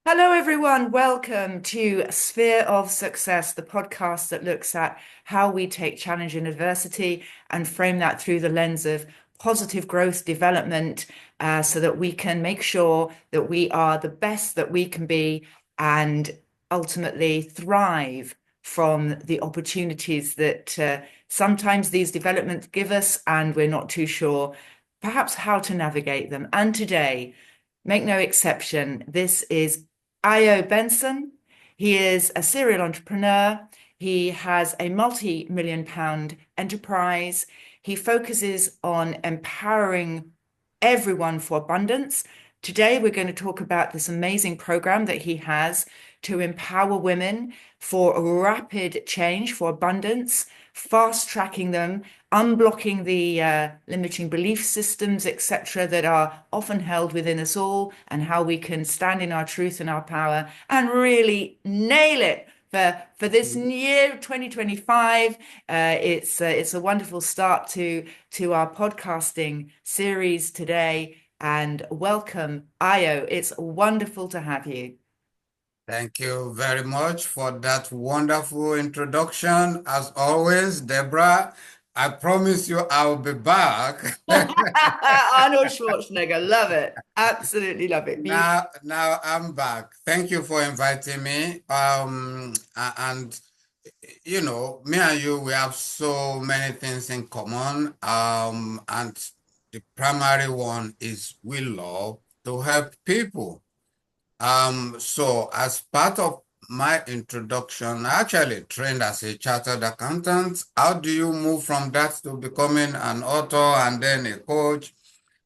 Hello, everyone. Welcome to Sphere of Success, the podcast that looks at how we take challenge and adversity and frame that through the lens of positive growth development, so that we can make sure that we are the best that we can be and ultimately thrive from the opportunities that sometimes these developments give us, and we're not too sure perhaps how to navigate them. And today, make no exception, this is Ayo Benson. He is a serial entrepreneur. He has a multi-million pound enterprise. He focuses on empowering everyone for abundance. Today, we're going to talk about this amazing program that he has to empower women for rapid change, for abundance, fast tracking them, unblocking the limiting belief systems, etc., that are often held within us all, and how we can stand in our truth and our power and really nail it for this year 2025. It's a wonderful start to our podcasting series today. And welcome, Ayo. It's wonderful to have you. Thank you very much for that wonderful introduction. As always, Deborah, I promise you I'll be back. Arnold Schwarzenegger, love it. Absolutely love it. Beautiful. Now I'm back. Thank you for inviting me. And me and you, we have so many things in common. And the primary one is we love to help people. So as part of my introduction, I actually trained as a chartered accountant. How do you move from that to becoming an author and then a coach?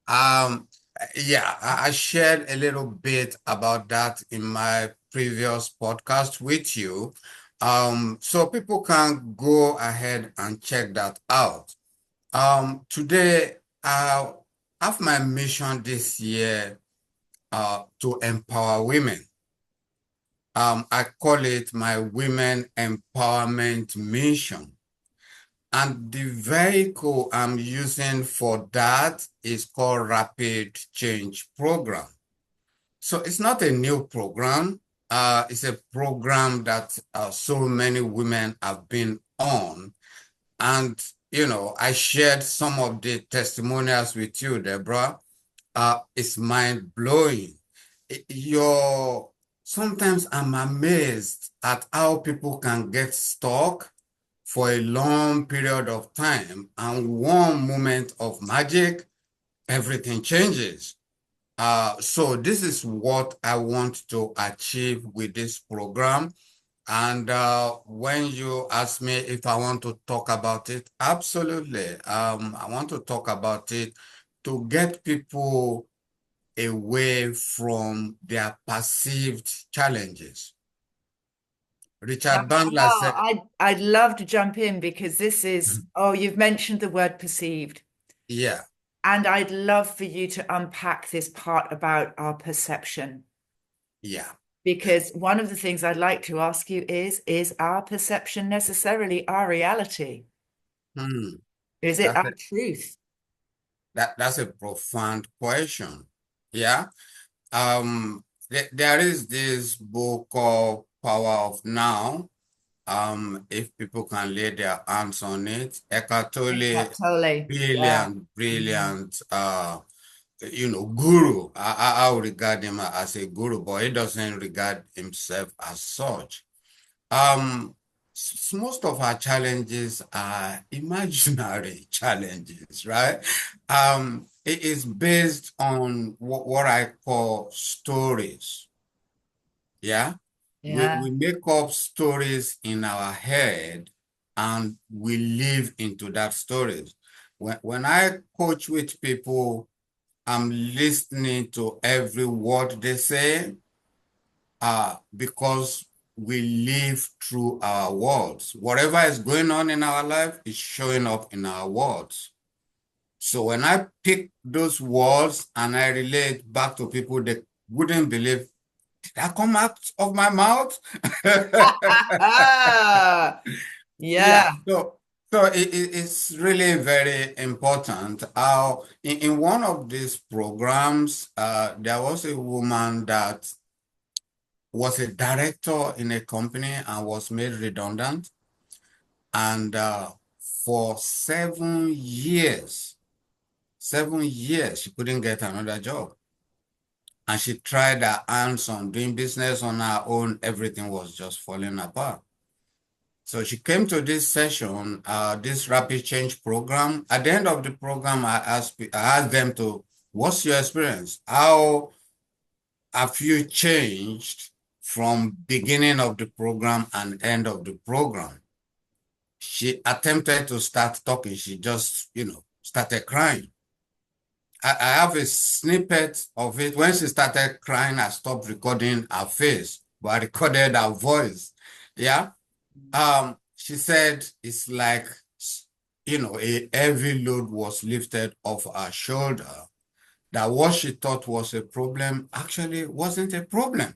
Um, yeah, I shared a little bit about that in my previous podcast with you. So people can go ahead and check that out. Today, I have my mission this year to empower women. I call it my Women Empowerment Mission. And the vehicle I'm using for that is called Rapid Change Program. So it's not a new program. It's a program that so many women have been on. And, I shared some of the testimonials with you, Deborah. It's mind blowing. Your Sometimes I'm amazed at how people can get stuck for a long period of time, and one moment of magic, everything changes. So this is what I want to achieve with this program. And when you ask me if I want to talk about it, absolutely. I want to talk about it to get people away from their perceived challenges. Now, Richard Bandler oh, said, I'd love to jump in because this is, oh, you've mentioned the word perceived. yeah, And I'd love for you to unpack this part about our perception. yeah, Because one of the things I'd like to ask you is our perception necessarily our reality? hmm, Is it that's our a, truth? that's a profound question. Yeah. There is this book called Power of Now. If people can lay their hands on it, Eckhart Tolle, Totally. Yeah. Mhm. brilliant, guru. I would regard him as a guru, but he doesn't regard himself as such. Um, Most of our challenges are imaginary challenges, right? It is based on what I call stories. Yeah. We Yeah. make up stories in our head and we live into that stories. When I coach with people, I'm listening to every word they say, because we live through our words. Whatever is going on in our life is showing up in our words. So when I pick those words and I relate back to people, they wouldn't believe, did that come out of my mouth? Yeah. Yeah, so it's really very important. In one of these programs, there was a woman that was a director in a company and was made redundant. And for 7 years, 7 years, she couldn't get another job. And she tried her hands on doing business on her own. Everything was just falling apart. So she came to this session, this rapid change program. At the end of the program, I asked them to, what's your experience? How have you changed from beginning of the program and end of the program? She attempted to start talking. She just, started crying. I have a snippet of it. When she started crying, I stopped recording her face, but I recorded her voice. Yeah. She said it's like, a heavy load was lifted off her shoulder. That what she thought was a problem actually wasn't a problem.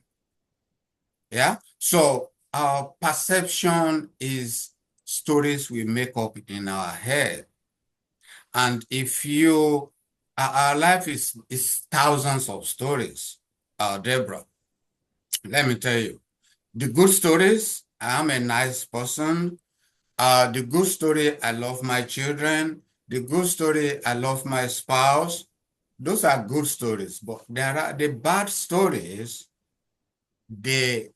Yeah. So our perception is stories we make up in our head. And if our life is thousands of stories, Deborah, let me tell you, the good stories, I'm a nice person. The good story, I love my children. The good story, I love my spouse. Those are good stories, but there are the bad stories, they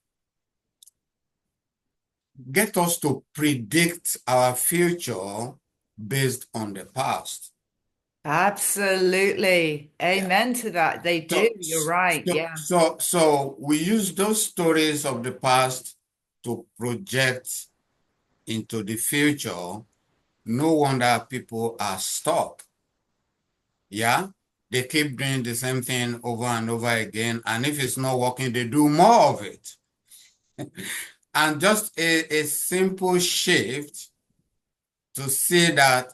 get us to predict our future based on the past. Absolutely. Yeah. Amen to that. They do. So, You're right. so, Yeah. so we use those stories of the past to project into the future. No wonder people are stuck. Yeah. They keep doing the same thing over and over again. And if it's not working, they do more of it. And just a simple shift to see that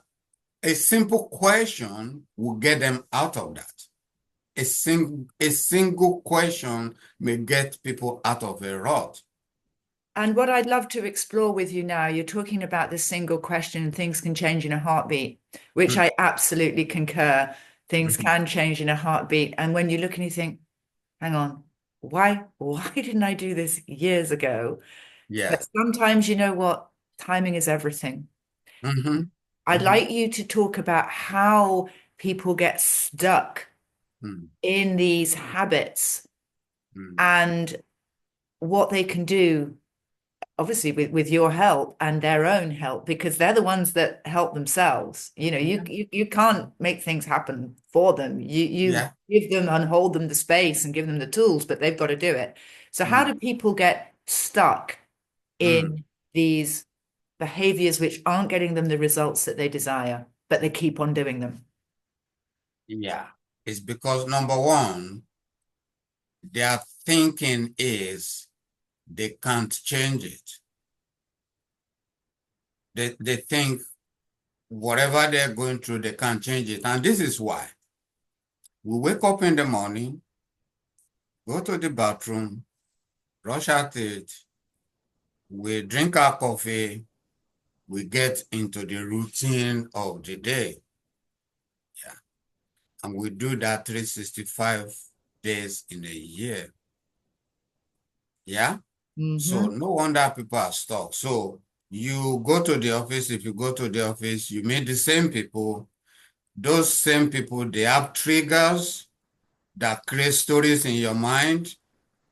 a simple question will get them out of that. A single question may get people out of a rut. And what I'd love to explore with you now, you're talking about this single question, things can change in a heartbeat, which Mm, I absolutely concur. Things mhm. can change in a heartbeat. And when you look and you think, hang on, why didn't I do this years ago? Yeah. But sometimes you know what? Timing is everything. Hmm. I'd Hmm. like you to talk about how people get stuck Mm, in these habits mm. and what they can do, obviously with your help and their own help, because they're the ones that help themselves. Yeah. You can't make things happen for them. You Yeah. give them and hold them the space and give them the tools, but they've got to do it. So how Mm, do people get stuck mm. in these behaviors which aren't getting them the results that they desire, but they keep on doing them? Yeah. It's because number one, their thinking is they can't change it. They think whatever they're going through, they can't change it. And this is why we wake up in the morning, go to the bathroom, brush our teeth, we drink our coffee, we get into the routine of the day. Yeah. And we do that 365 days in a year. Yeah. So Hmm. no wonder people are stuck. So you go to the office, if you go to the office, you meet the same people. Those same people, they have triggers that create stories in your mind,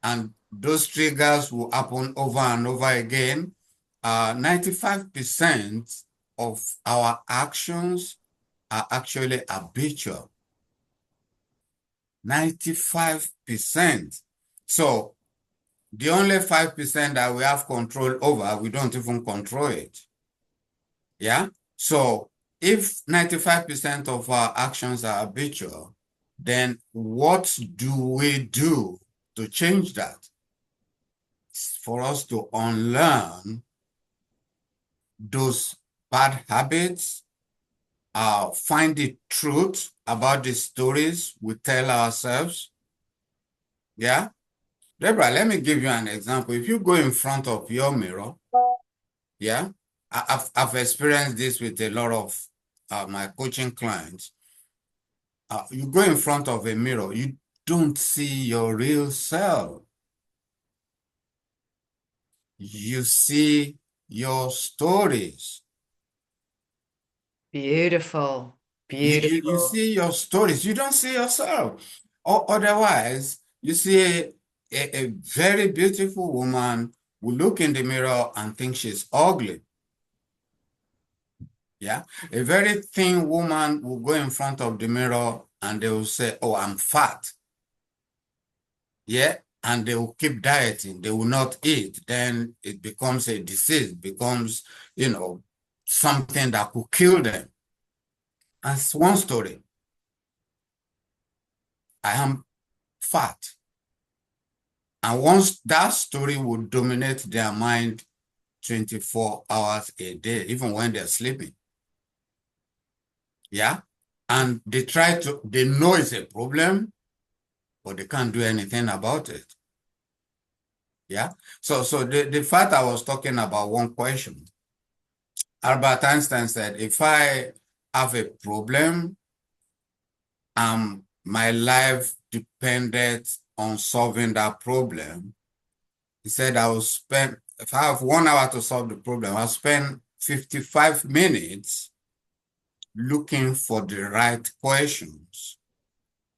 and those triggers will happen over and over again. 95% of our actions are actually habitual. 95%. So the only 5% that we have control over, we don't even control it. Yeah. So if 95% of our actions are habitual, then what do we do to change that? For us to unlearn those bad habits, find the truth about the stories we tell ourselves. Yeah. Deborah, let me give you an example. If you go in front of your mirror, yeah, I've experienced this with a lot of my coaching clients. You go in front of a mirror, you don't see your real self. you see your stories. Beautiful. You Beautiful. see your stories. You don't see yourself. Or otherwise, you see a very beautiful woman who look in the mirror and think she's ugly. Yeah. A very thin woman will go in front of the mirror and they will say, oh, I'm fat. Yeah. And they will keep dieting. They will not eat. Then it becomes a disease, becomes, something that could kill them. That's one story. I am fat. And once that story will dominate their mind 24 hours a day, even when they're sleeping. Yeah. And they know it's a problem, but they can't do anything about it. Yeah. So the fact I was talking about one question, Albert Einstein said, if I have a problem, my life depended on solving that problem. He said, if I have 1 hour to solve the problem, I'll spend 55 minutes looking for the right questions.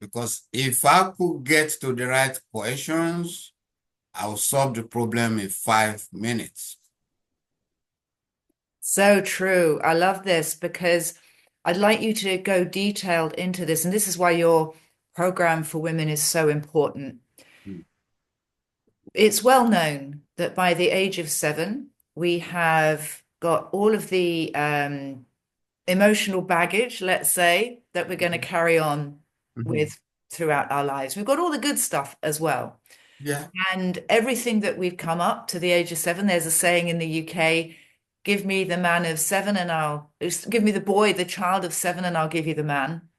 Because if I could get to the right questions, I'll solve the problem in 5 minutes. So true. I love this because I'd like you to go detailed into this. And this is why your program for women is so important. Mm. It's well known that by the age of 7, we have got all of the emotional baggage, let's say, that we're going to carry on Mhm. with throughout our lives. We've got all the good stuff as well. Yeah. And everything that we've come up to the age of 7, there's a saying in the UK, give me the man of 7 and give me the boy, the child of 7, and I'll give you the man.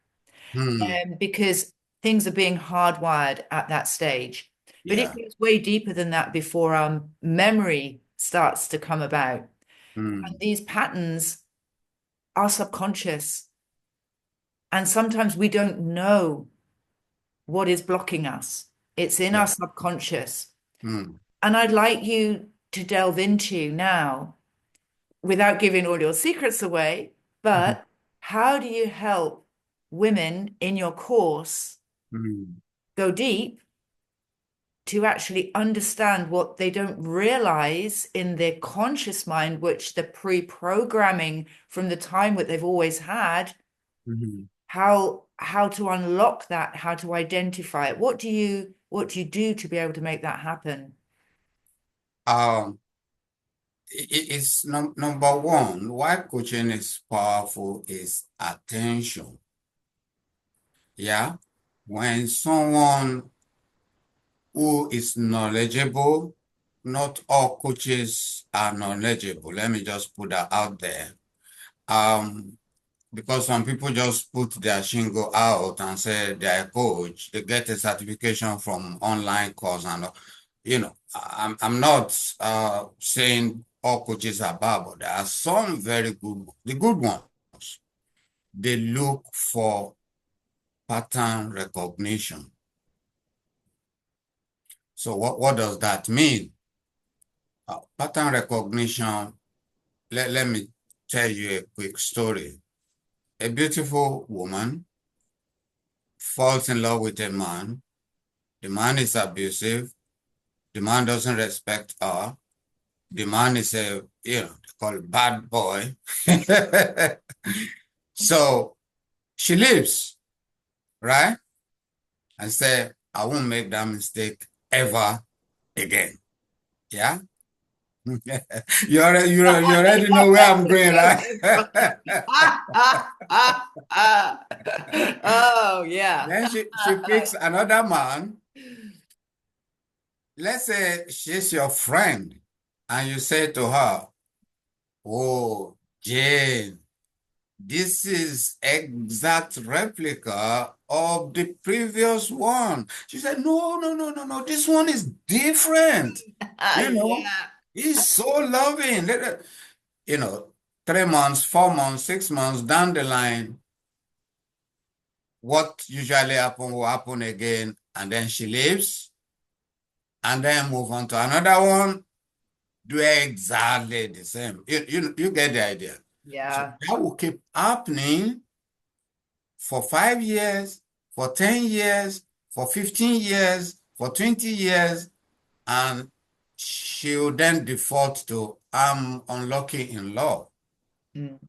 Hmm. Because things are being hardwired at that stage. But it Yeah. goes way deeper than that before memory starts to come about. And Hmm. these patterns are subconscious. And sometimes we don't know what is blocking us. It's in our Yeah. subconscious. Hmm. And I'd like you to delve into now, without giving all your secrets away, Mhm. but how do you help women in your course Hmm. go deep to actually understand what they don't realize in their conscious mind, which the pre-programming from the time that they've always had, Mhm. how to unlock that, how to identify it. What do you do to be able to make that happen? Um, it's number one, why coaching is powerful is attention. Yeah. When someone who is knowledgeable, not all coaches are knowledgeable. Let me just put that out there. Um, because some people just put their shingle out and say they're a coach. They get a certification from online course and I'm not saying all coaches are bad, but there are some very good. The good ones, they look for pattern recognition. So what does that mean? Pattern recognition, let me tell you a quick story. A beautiful woman falls in love with a man. The man is abusive. The man doesn't respect her. The man is they call it bad boy. So she leaves, right? And say, I won't make that mistake ever again. Yeah? You already know where I'm going, So right? funny. Oh, yeah. Then she picks another man. Let's say she's your friend, and you say to her, oh, Jane, this is exact replica of the previous one. She said, no, no, no, no, no, this one is different. You know, Yeah. he's so loving. You know, 3 months, 4 months, 6 months down the line, what usually happen will happen again, and then she leaves, and then move on to another one. do exactly the same. You get the idea. So Yeah. that will keep happening for 5 years, for 10 years, for 15 years, for 20 years, and she'll then default to, I'm unlucky in love. Mm.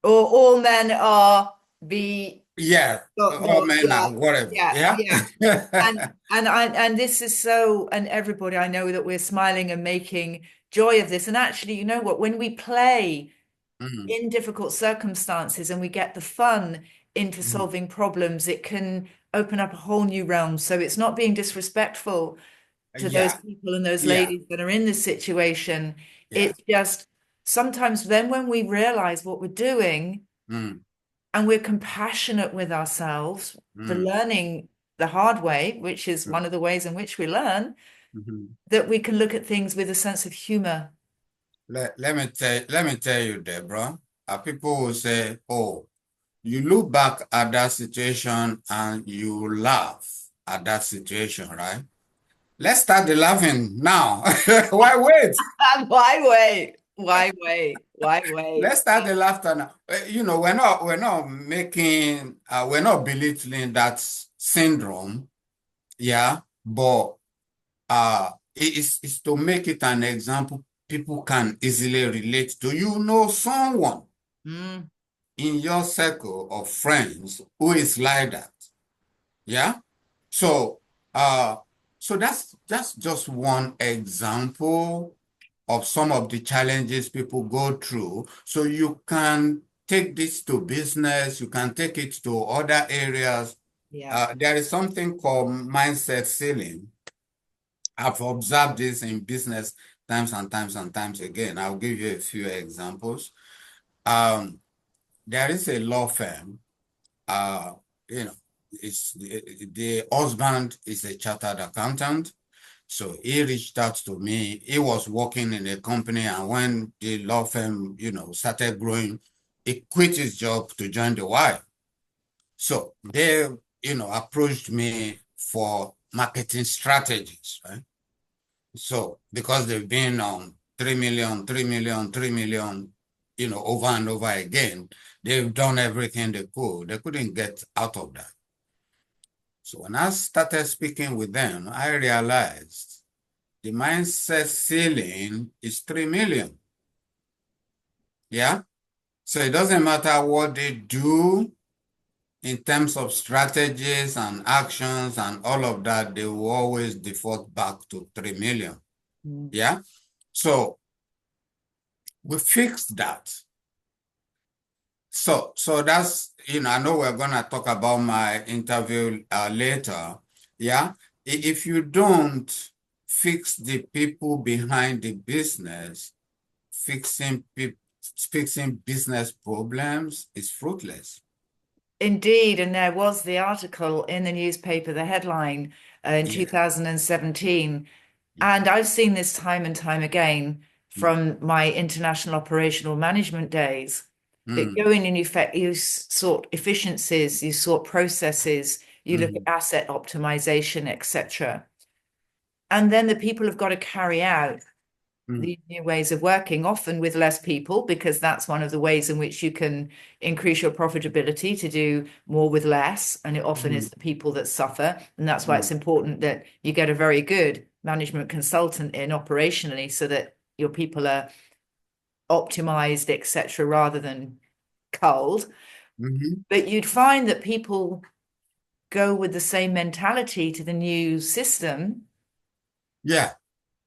Or all men are the Yeah, all men yeah, are whatever. yeah, Yeah. yeah. And this is so, and everybody, I know that we're smiling and making joy of this. And actually, you know what? When we play Mhm, in difficult circumstances and we get the fun into mhm. solving problems, it can open up a whole new realm. So it's not being disrespectful to those Yeah, people and those yeah, ladies that are in this situation. yeah. It's just sometimes then when we realize what we're doing Mm, and we're compassionate with ourselves for mm, learning the hard way, which is mm, one of the ways in which we learn, mhm. that we can look at things with a sense of humor. Let me tell you, Deborah, people will say, oh, you look back at that situation and you laugh at that situation, right? Let's start the laughing now. Why wait? Why wait? Why wait? Why wait? Let's start the laughter now. We're not belittling that syndrome, yeah, but it's to make it an example people can easily relate to. You know someone Mm, in your circle of friends who is like that, yeah? So, uh, so that's just one example of some of the challenges people go through. So you can take this to business, you can take it to other areas. yeah. There is something called mindset ceiling. I've observed this in business times and times and times again. I'll give you a few examples. Um, there is a law firm, uh, you know, it's the husband is a chartered accountant. So he reached out to me. He was working in a company, and when the law firm, started growing, he quit his job to join the wife. So they, approached me for marketing strategies, right? So because they've been on 3 million, 3 million, 3 million, over and over again, they've done everything they could. They couldn't get out of that. So when I started speaking with them, I realized the mindset ceiling is 3 million. Yeah. So it doesn't matter what they do in terms of strategies and actions and all of that, they will always default back to 3 million. Mm. Yeah. So we fixed that. So that's, I know we're going to talk about my interview later. Yeah. If you don't fix the people behind the business, fixing business problems is fruitless. Indeed, and there was the article in the newspaper, the headline in Yeah. 2017. Yeah. And I've seen this time and time again Mm, from my international operational management days that mm, go in and you sort efficiencies, you sort processes, you look at mm, asset optimization, etc. And then the people have got to carry out mm, these new ways of working, often with less people, because that's one of the ways in which you can increase your profitability to do more with less. And it often mm, is the people that suffer. And that's why mm, it's important that you get a very good management consultant in operationally so that your people are optimized, etc., rather than culled. mhm. But you'd find that people go with the same mentality to the new system. Yeah.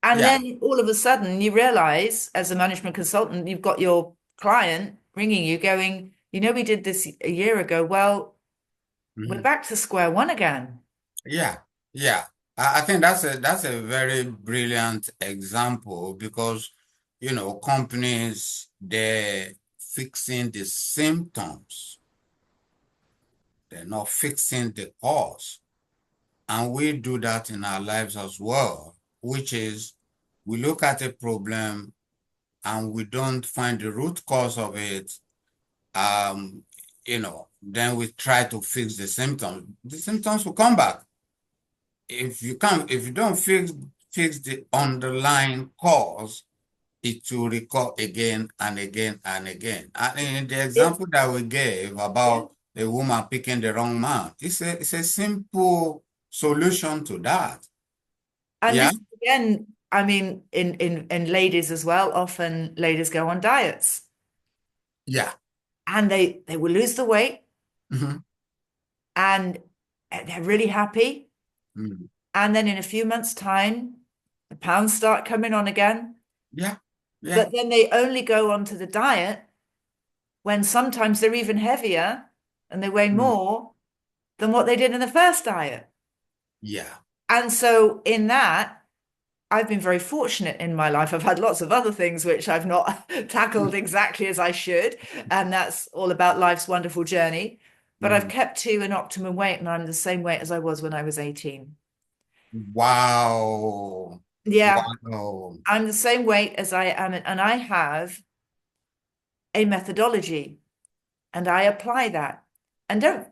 And Yeah. then all of a sudden, you realize as a management consultant, you've got your client ringing you going, we did this a year ago. Well, we're Mhm. back to square one again. Yeah. Yeah. I think that's a very brilliant example because, companies, they're fixing the symptoms. They're not fixing the cause. And we do that in our lives as well, which is we look at a problem and we don't find the root cause of it. Um, then we try to fix the symptoms. The symptoms will come back. If you don't fix the underlying cause, it will recur again and again and again. And in the It, example that we gave yeah. about a woman picking the wrong man, it's a simple solution to that. And Yeah, this again, I mean, in ladies as well, often ladies go on diets yeah. and they will lose the weight Mhm. and they're really happy. Mm. And then in a few months' time, the pounds start coming on again. Yeah, yeah. But then they only go onto the diet when sometimes they're even heavier and they weigh Mm. more than what they did in the first diet. Yeah. And so in that, I've been very fortunate in my life. I've had lots of other things which I've not tackled exactly as I should. And that's all about life's wonderful journey. But I've Mm. kept to an optimum weight and I'm the same weight as I was when I was 18. Wow. Yeah, Wow. I'm the same weight as I am. And I have a methodology and I apply that. And don't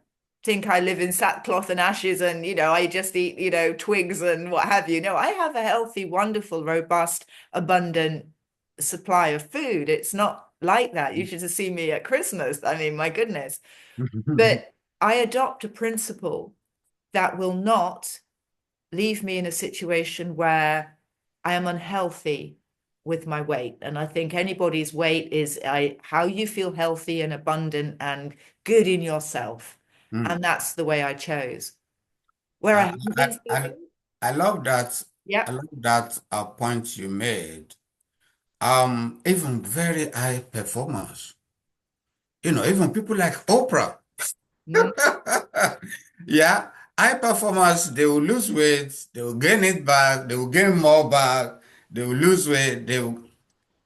think I live in sackcloth and ashes and, I just eat, twigs and what have you. No, I have a healthy, wonderful, robust, abundant supply of food. It's not like that. You should have seen me at Christmas. I mean, my goodness. But I adopt a principle that will not leave me in a situation where I am unhealthy with my weight. And I think anybody's weight is how you feel healthy and abundant and good in yourself. Mm. And that's the way I chose. Where I I, haven't I, been so I, good. I love that. I Yeah. love that point you made. Even very high performers, even people like Oprah. Mm. Yeah, high performers, they will lose weight, they will gain it back, they will gain more back, they will lose weight,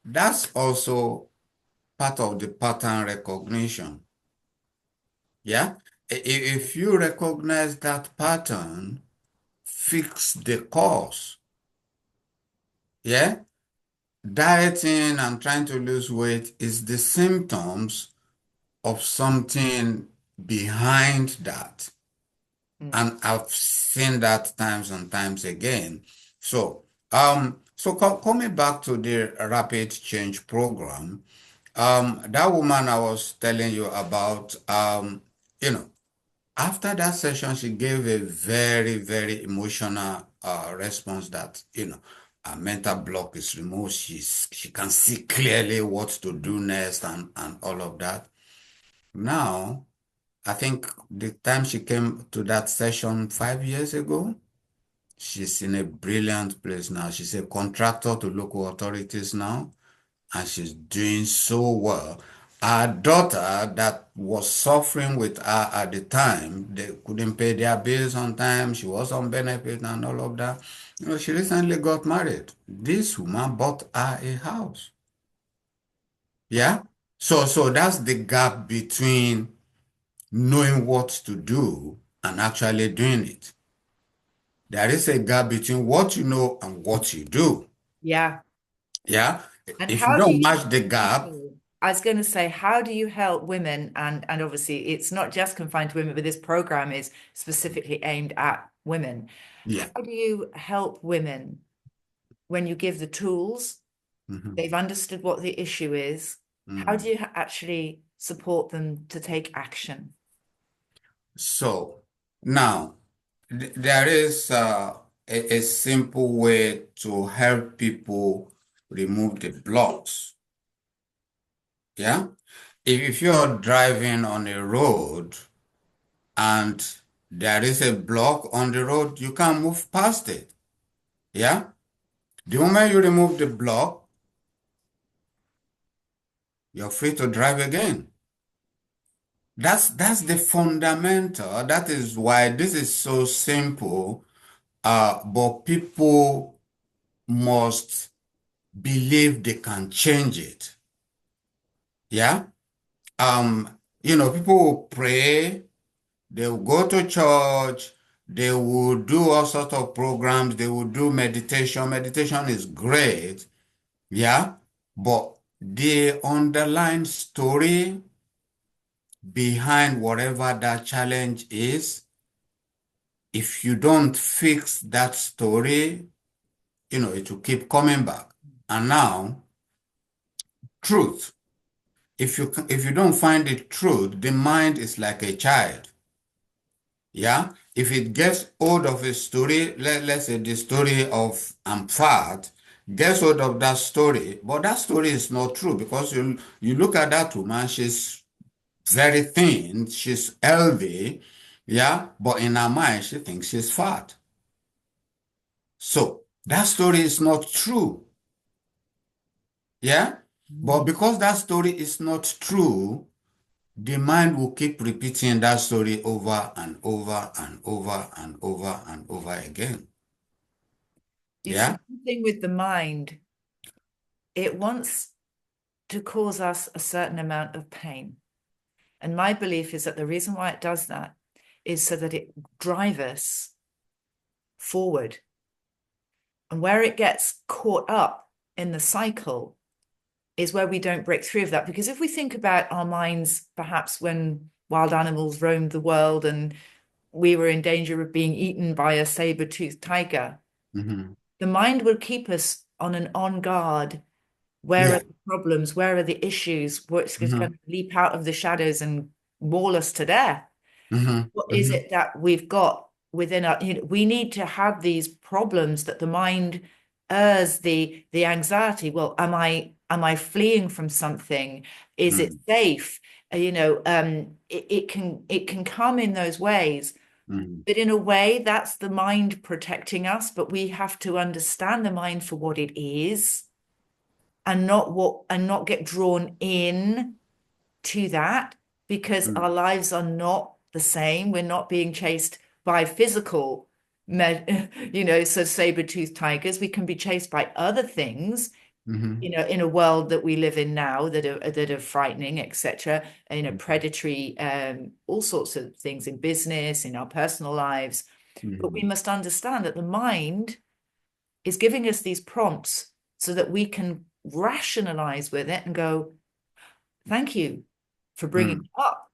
that's also part of the pattern recognition. Yeah. If you recognize that pattern, fix the cause. Yeah. Dieting and trying to lose weight is the symptoms of something behind that. Mm. And I've seen that times and times again. So coming back to the rapid change program, that woman I was telling you about, you know, after that session, she gave a very, very emotional response that, her mental block is removed. She can see clearly what to do next and all of that. Now, I think the time she came to that session 5 years ago, she's in a brilliant place now. She's a contractor to local authorities now, and she's doing so well. Her daughter that was suffering with her at the time, they couldn't pay their bills on time. She was on benefit and all of that. She recently got married. This woman bought her a house. Yeah. So that's the gap between knowing what to do and actually doing it. There is a gap between what you know and what you do. Yeah. Yeah. And If you how do don't you, match the gap, I was going to say, how do you help women? And obviously, it's not just confined to women, but this program is specifically aimed at women. yeah. How do you help women when you give the tools? Mhm. They've understood what the issue is. How do Mm. you actually support them to take action? So now there is a simple way to help people remove the blocks. Yeah. If you're driving on a road and there is a block on the road, you can't move past it. Yeah. The moment you remove the block, you're free to drive again. That's the fundamental. That is why this is so simple. But people must believe they can change it. Yeah. People will pray, they will go to church, they will do all sorts of programs, they will do meditation. Meditation is great. Yeah. But the underlying story behind whatever that challenge is, if you don't fix that story, it will keep coming back. And now truth. If you don't find the truth, the mind is like a child. Yeah. If it gets hold of a story, let's say the story of I'm fat, gets hold of that story, but that story is not true because you look at that woman, she's very thin, she's healthy, yeah, but in her mind, she thinks she's fat. So that story is not true, yeah. But Mm. because that story is not true, the mind will keep repeating that story over and over and over and over and over again. You see, Yeah. the thing with the mind, it wants to cause us a certain amount of pain. And my belief is that the reason why it does that is so that it drives us forward. And where it gets caught up in the cycle is where we don't break through of that. Because if we think about our minds, perhaps when wild animals roamed the world and we were in danger of being eaten by a saber-toothed tiger, Hmm. the mind will keep us on an on guard. Where are Yeah. the problems? Where are the issues? What's going Hmm. to leap out of the shadows and maul us to death? Hmm. What is Hmm. it that we've got within our, we need to have these problems that the mind errs the anxiety. Well, am I fleeing from something? Is it safe? It can come in those ways. Hmm. But in a way, that's the mind protecting us, but we have to understand the mind for what it is and not get drawn in to that because Hmm. our lives are not the same. We're not being chased by physical, so saber-toothed tigers. We can be chased by other things, Hmm. in a world that we live in now that are frightening, etc. Predatory, all sorts of things in business, in our personal lives. But we Hmm. must understand that the mind is giving us these prompts so that we can rationalize with it and go, thank you for bringing Hmm. it up.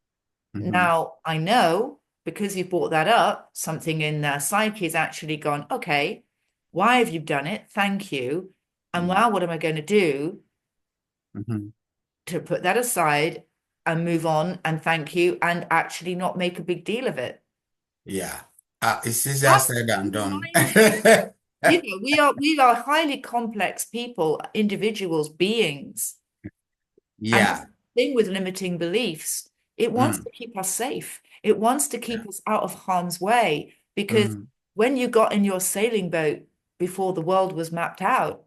Hmm. Now, I know because you brought that up, something in their psyche has actually gone, okay, why have you done it? Thank you. And Hmm. now what am I going to do Hmm. to put that aside and move on and thank you and actually not make a big deal of it? Yeah. It's easier That's said than the done. mind. We are highly complex people, individuals, beings. And that's Yeah. the thing with limiting beliefs. It wants Mm. to keep us safe. It wants to Yeah. keep us out of harm's way because Hmm. when you got in your sailing boat before the world was mapped out,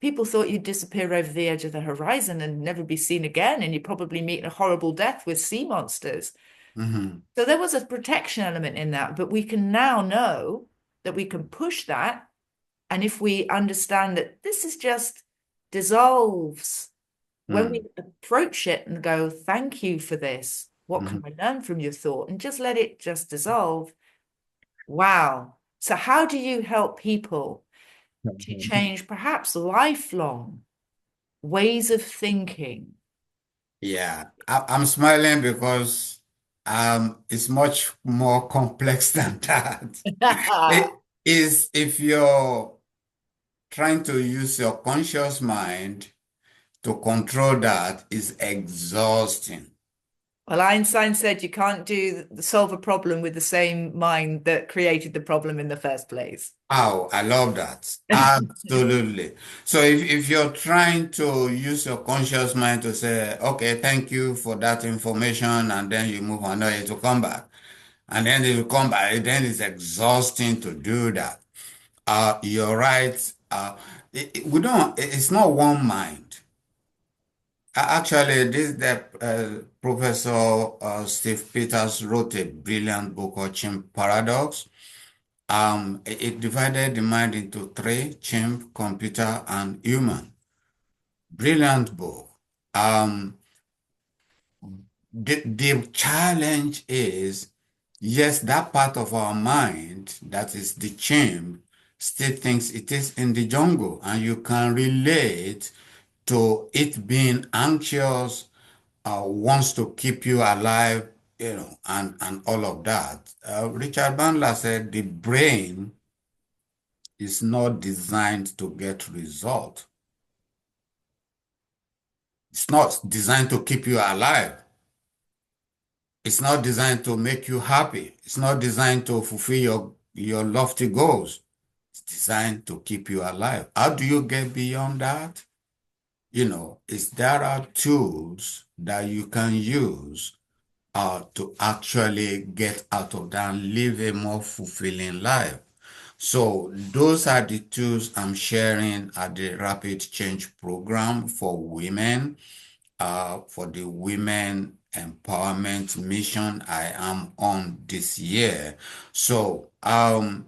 people thought you'd disappear over the edge of the horizon and never be seen again, and you'd probably meet a horrible death with sea monsters. Hmm. So there was a protection element in that, but we can now know that we can push that. And if we understand that this is just dissolves, when we Hmm. approach it and go, thank you for this, what can Hmm. I learn from your thought? And just let it just dissolve. Wow. So, how do you help people to change perhaps lifelong ways of thinking? Yeah. I'm smiling because it's much more complex than that. It is if you're trying to use your conscious mind to control that is exhausting. Well, Einstein said you can't solve a problem with the same mind that created the problem in the first place. Oh, I love that. Absolutely. So if you're trying to use your conscious mind to say, okay, thank you for that information, and then you move on, no, it will come back. And then it will come back. Then it's exhausting to do that. You're right. We don't, it's not one mind. Actually, this the Professor Steve Peters wrote a brilliant book called Chimp Paradox. It divided the mind into three: chimp, computer, and human. Brilliant book. Um, the challenge is, yes, that part of our mind that is the chimp still thinks it is in the jungle, and you can relate to it being anxious, wants to keep you alive, and all of that. Richard Bandler said the brain is not designed to get result. It's not designed to keep you alive. It's not designed to make you happy. It's not designed to fulfill your lofty goals. It's designed to keep you alive. How do you get beyond that? There are tools that you can use to actually get out of that and live a more fulfilling life. So those are the tools I'm sharing at the Rapid Change Program for women, for the women empowerment mission I am on this year. So some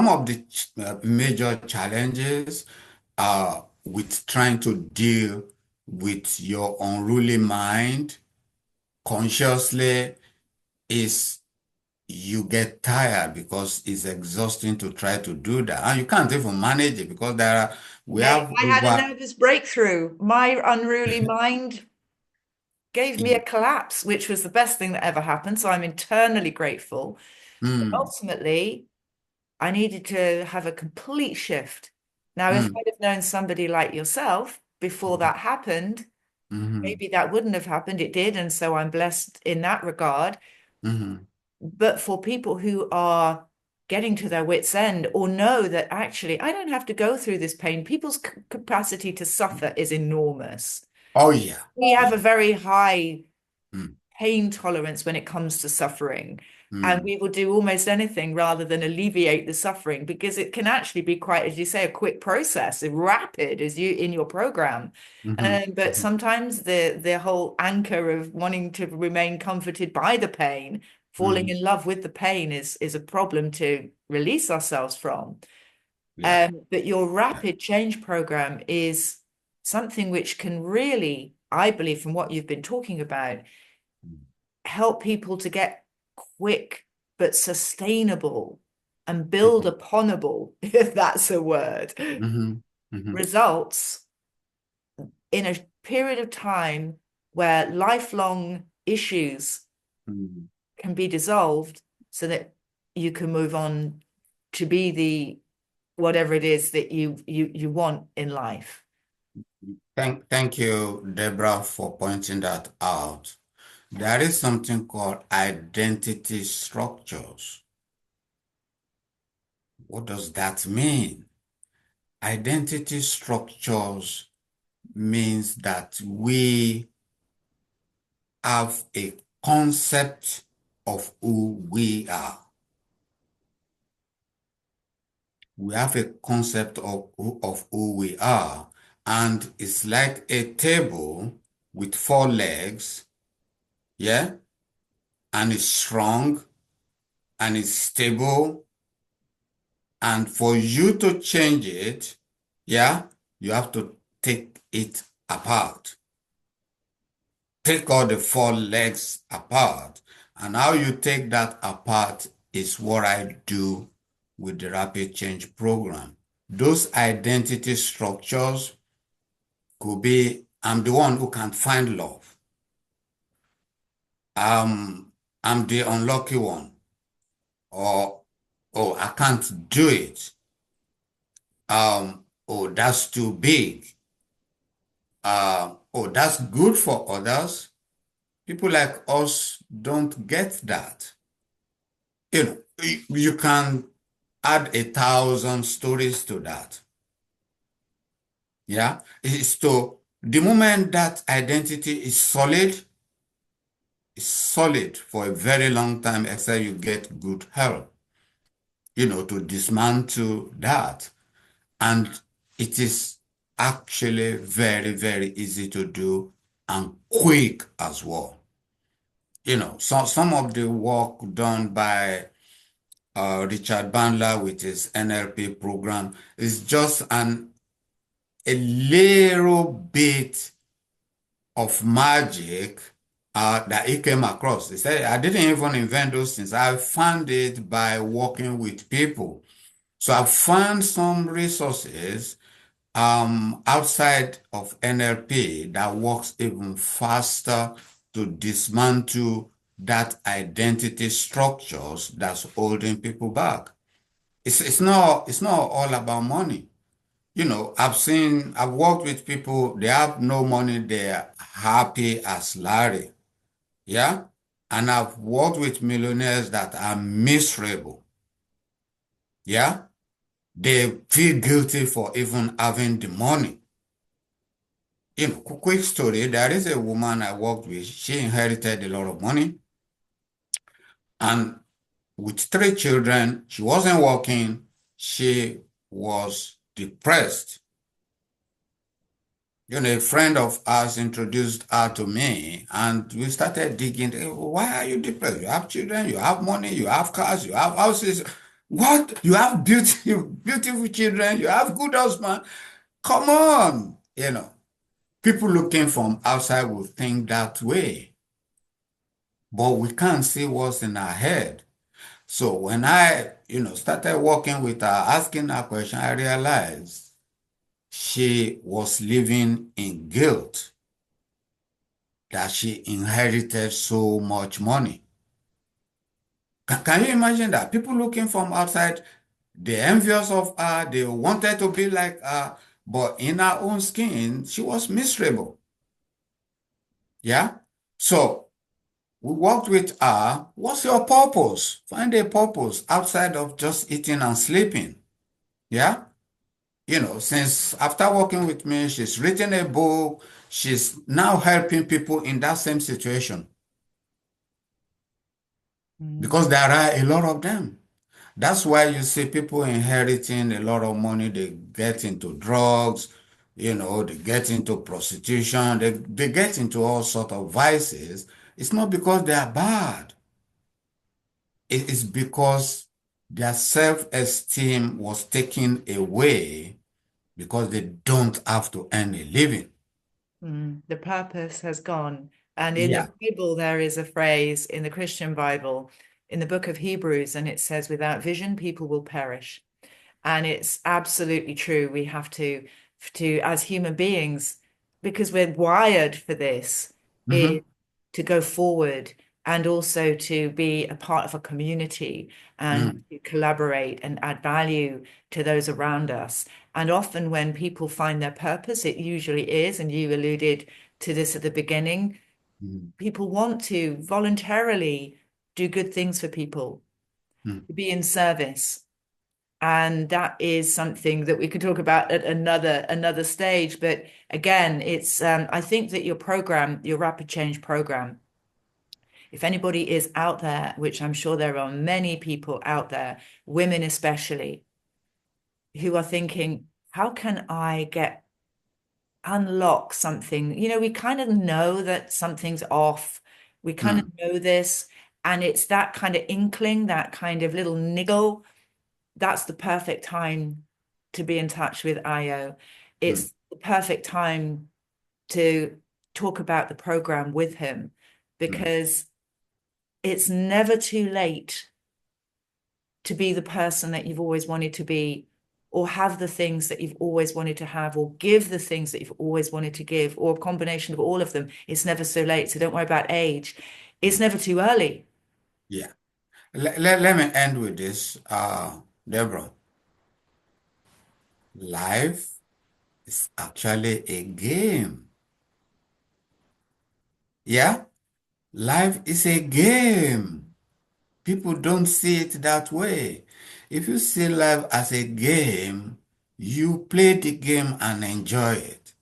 of the major challenges with trying to deal with your unruly mind consciously is you get tired because it's exhausting to try to do that. And you can't even manage it because we Mate, have I had a over. nervous breakthrough. My unruly mind gave me a collapse, which was the best thing that ever happened. So I'm internally grateful. But Mm, ultimately, I needed to have a complete shift. Now, if mm, I'd have known somebody like yourself before that happened, mm, maybe that wouldn't have happened. It did. And so I'm blessed in that regard. mm, But for people who are getting to their wits' end or know that actually I don't have to go through this pain, people's capacity to suffer is enormous. oh yeah. We have a Yeah. very high Mm, pain tolerance when it comes to suffering. And mm, we will do almost anything rather than alleviate the suffering because it can actually be quite, as you say, a quick process, rapid as you in your program. mhm, But mhm, sometimes the whole anchor of wanting to remain comforted by the pain, falling mhm. in love with the pain is a problem to release ourselves from. Yeah. But your Yeah. rapid change program is something which can really, I believe, from what you've been talking about, Mm, help people to get quick but sustainable and build mhm, uponable, if that's a word, mhm, mhm, results in a period of time where lifelong issues mhm. can be dissolved so that you can move on to be the whatever it is that you want in life. Thank you, Deborah, for pointing that out. There is something called identity structures. What does that mean? Identity structures means that we have a concept of who we are. We have a concept of who we are, and it's like a table with four legs, yeah, and it's strong and it's stable. And for you to change it, yeah, you have to take it apart. Take all the four legs apart. And how you take that apart is what I do with the Rapid Change program. Those identity structures could be, I'm the one who can't find love. I'm the unlucky one. Or, oh, I can't do it. Oh, that's too big. Oh, that's good for others. People like us don't get that. You can add 1,000 stories to that. Yeah. So the moment that identity is solid for a very long time, except you get good help, to dismantle that. And it is actually very, very easy to do and quick as well. So some of the work done by Richard Bandler with his NLP program is just a little bit of magic that he came across. He said, I didn't even invent those things. I found it by working with people. So I found some resources outside of NLP that works even faster to dismantle that identity structures that's holding people back. It's not all about money. I've worked with people, they have no money, they're happy as Larry. Yeah. And I've worked with millionaires that are miserable. Yeah. They feel guilty for even having the money. Quick story. There is a woman I worked with. She inherited a lot of money. And with three children, she wasn't working. She was depressed. A friend of ours introduced her to me, and we started digging. Why are you depressed? You have children, you have money, you have cars, you have houses. What? You have beautiful, beautiful children, you have good husband. Come on. People looking from outside will think that way, but we can't see what's in our head. So when I, started working with her, asking her question, I realized she was living in guilt that she inherited so much money. Can you imagine that? People looking from outside, they're envious of her, they wanted to be like her, but in her own skin, she was miserable. Yeah? So we worked with her. What's your purpose? Find a purpose outside of just eating and sleeping. Yeah? Since after working with me, she's written a book. She's now helping people in that same situation because there are a lot of them. That's why you see people inheriting a lot of money. They get into drugs, they get into prostitution, they get into all sort of vices. It's not because they are bad. It is because their self-esteem was taken away because they don't have to earn a living. The purpose has gone. And in the Yeah. Bible, there is a phrase in the Christian Bible, in the book of Hebrews, and it says, without vision, people will perish. And it's absolutely true. We have as human beings, because we're wired for this, is Hmm. to go forward and also to be a part of a community and Mm, to collaborate and add value to those around us. And often when people find their purpose, it usually is, and you alluded to this at the beginning, mm, people want to voluntarily do good things for people, mm. to be in service. And that is something that we could talk about at another stage. But again, it's I think that your program, your rapid change program, if anybody is out there, which I'm sure there are many people out there, women especially, who are thinking, how can I get unlock something? We kind of know that something's off. We kind of Mm, know this, and it's that kind of inkling, that kind of little niggle. That's the perfect time to be in touch with Ayo. mm, It's the perfect time to talk about the program with him mm, because it's never too late to be the person that you've always wanted to be, or have the things that you've always wanted to have, or give the things that you've always wanted to give, or a combination of all of them. It's never so late. So don't worry about age. It's mm. never too early. Yeah. Let me end with this, Deborah. Life is actually a game. Yeah? Life is a game. People don't see it that way. If you see life as a game, you play the game and enjoy it.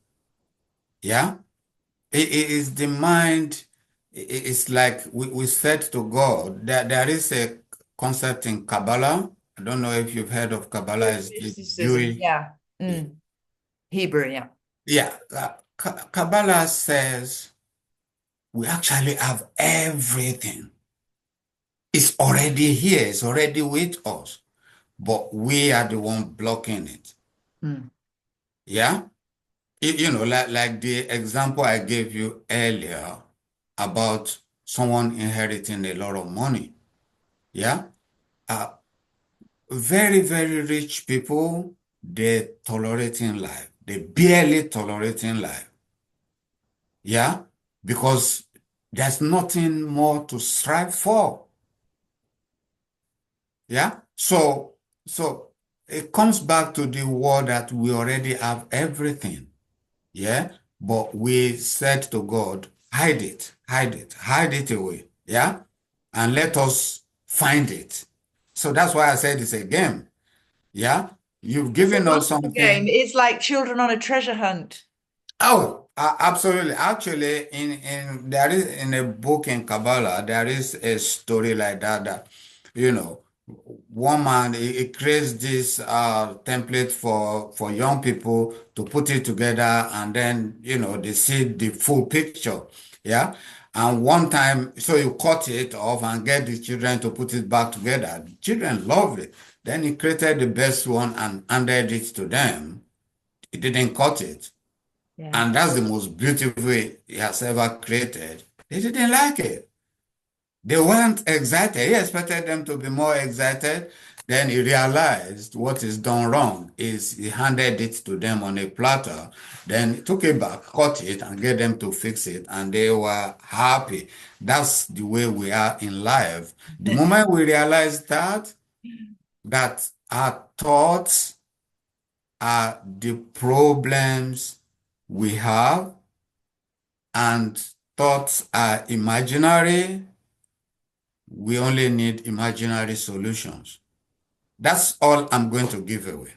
Yeah? It is the mind. It's like we said to God that there is a concept in Kabbalah. I don't know if you've heard of Kabbalah. Jewish It's the mysticism, Jewish. yeah. Hebrew, yeah. Yeah. Kabbalah says we actually have everything. It's already here. It's already with us. But we are the one blocking it. Mm. Yeah. Like the example I gave you earlier about someone inheriting a lot of money. Yeah. Uh, Very, very rich people, they're tolerating life. They barely tolerating life. Yeah. Because there's nothing more to strive for. Yeah. So it comes back to the word that we already have everything. Yeah. But we said to God, hide it, hide it, hide it away. Yeah. And let us find it. So that's why I said it's a game. Yeah. You've It's a given us wonderful game. something. It's like children on a treasure hunt. Oh, absolutely. Actually, in there is in a book in Kabbalah, there is a story like that that, you know, one man he creates this template for young people to put it together and then, they see the full picture. Yeah. And one time, so you cut it off and get the children to put it back together. The children loved it. Then he created the best one and handed it to them. He didn't cut it. Yeah. And that's the most beautiful he has ever created. They didn't like it. They weren't excited. He expected them to be more excited. Then he realized what is done wrong is he handed it to them on a platter. Then he took it back, cut it, and get them to fix it. And they were happy. That's the way we are in life. The moment we realize that our thoughts are the problems we have, and thoughts are imaginary, we only need imaginary solutions. That's all I'm going to give away.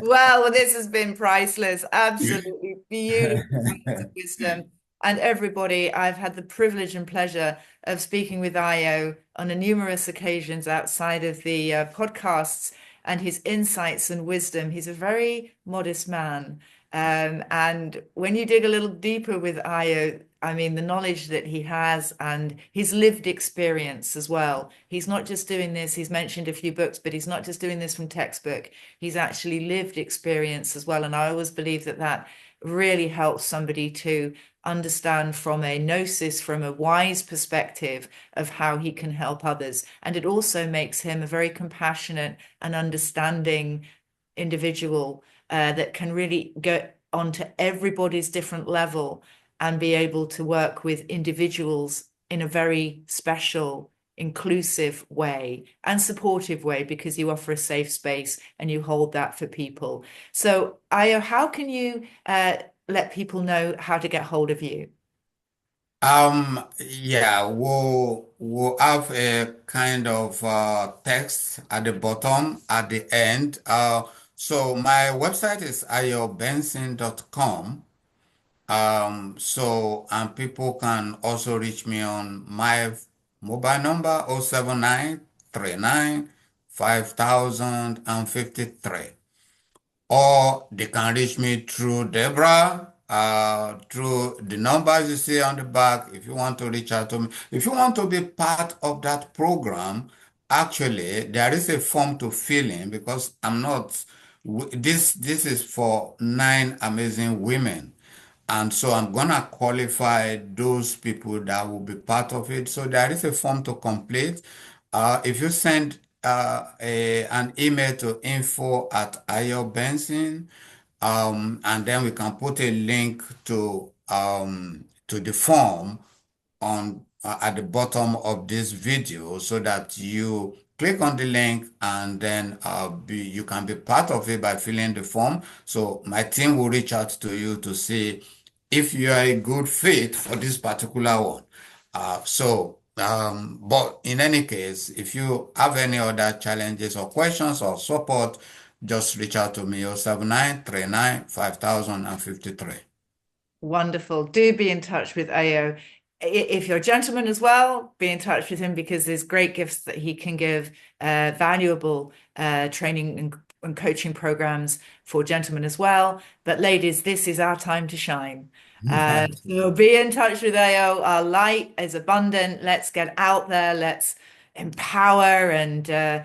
Well, this has been priceless. Absolutely beautiful words of wisdom. And everybody, I've had the privilege and pleasure of speaking with Ayo on a numerous occasions outside of the podcasts and his insights and wisdom. He's a very modest man. And when you dig a little deeper with Ayo, I mean, the knowledge that he has and his lived experience as well. He's not just doing this, he's mentioned a few books, but he's not just doing this from textbook. He's actually lived experience as well. And I always believe that that really helps somebody to understand from a gnosis, from a wise perspective of how he can help others. And it also makes him a very compassionate and understanding individual that can really go onto everybody's different level and be able to work with individuals in a very special, inclusive way and supportive way because you offer a safe space and you hold that for people. So, Ayo, how can you let people know how to get hold of you? Yeah, we'll have a kind of text at the bottom, at the end. So my website is ayobenson.com. And people can also reach me on my mobile number 07939 5053, or they can reach me through Deborah, through the numbers you see on the back. If you want to reach out to me, if you want to be part of that program, actually, there is a form to fill in because I'm not, this is for 9 amazing women. And so I'm gonna qualify those people that will be part of it. So there is a form to complete. If you send an email to info@ayobenson, and then we can put a link to the form on at the bottom of this video so that you click on the link and then you can be part of it by filling the form. So my team will reach out to you to see if you are a good fit for this particular one. But in any case, if you have any other challenges or questions or support, just reach out to me 07939 5053. Wonderful. Do be in touch with Ayo. If you're a gentleman as well, be in touch with him because there's great gifts that he can give, valuable training and coaching programs for gentlemen as well. But ladies, this is our time to shine. So be in touch with Ayo. Our light is abundant. Let's get out there. Let's empower and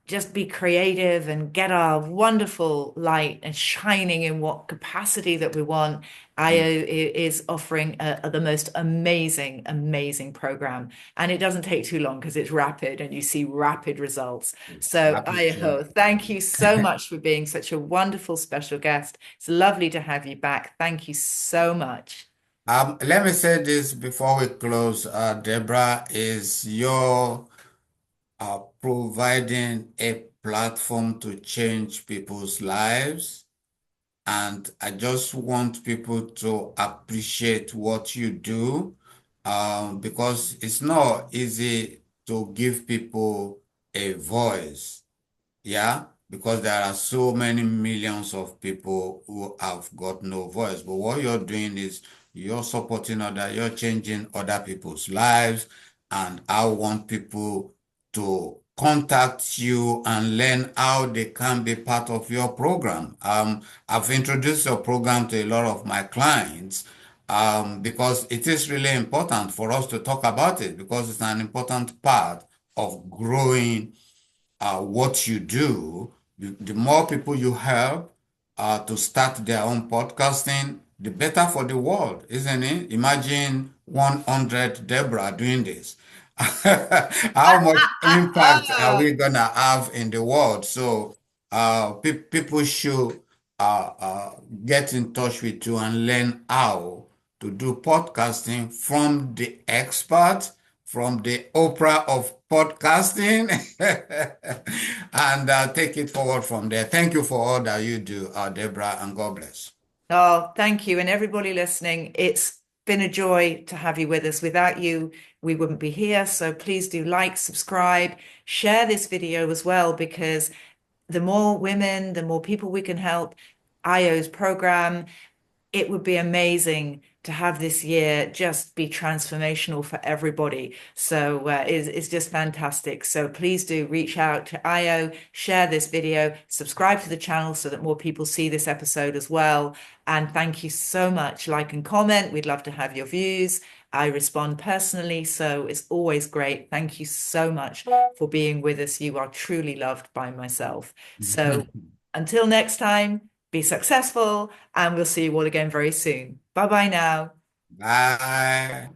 just be creative and get our wonderful light and shining in what capacity that we want. Ayo is offering the most amazing, amazing program. And it doesn't take too long because it's rapid and you see rapid results. So, Happy to. Ayo, thank you so much for being such a wonderful special guest. It's lovely to have you back. Thank you so much. Let me say this before we close. Deborah, is your providing a platform to change people's lives. And I just want people to appreciate what you do, because it's not easy to give people a voice. Yeah, because there are so many millions of people who have got no voice. But what you're doing is you're supporting you're changing other people's lives. And I want people to contact you and learn how they can be part of your program. I've introduced your program to a lot of my clients, because it is really important for us to talk about it because it's an important part of growing what you do. The more people you help to start their own podcasting, the better for the world, isn't it? Imagine 100 Deborah doing this. How much impact are we gonna have in the world? So people should uh, uh, get in touch with you and learn how to do podcasting from the expert, from the Oprah of podcasting, and take it forward from there. Thank you for all that you do, Deborah, and God bless. Oh, thank you. And everybody listening, it's been a joy to have you with us. Without you, we wouldn't be here. So please do like, subscribe, share this video as well, because the more women, the more people we can help. Ayo's program, it would be amazing to have this year just be transformational for everybody. So it's just fantastic. So please do reach out to Ayo, share this video, subscribe to the channel so that more people see this episode as well. And thank you so much. Like and comment. We'd love to have your views. I respond personally, so it's always great. Thank you so much for being with us. You are truly loved by myself. So until next time, be successful, and we'll see you all again very soon. Bye bye now. Bye.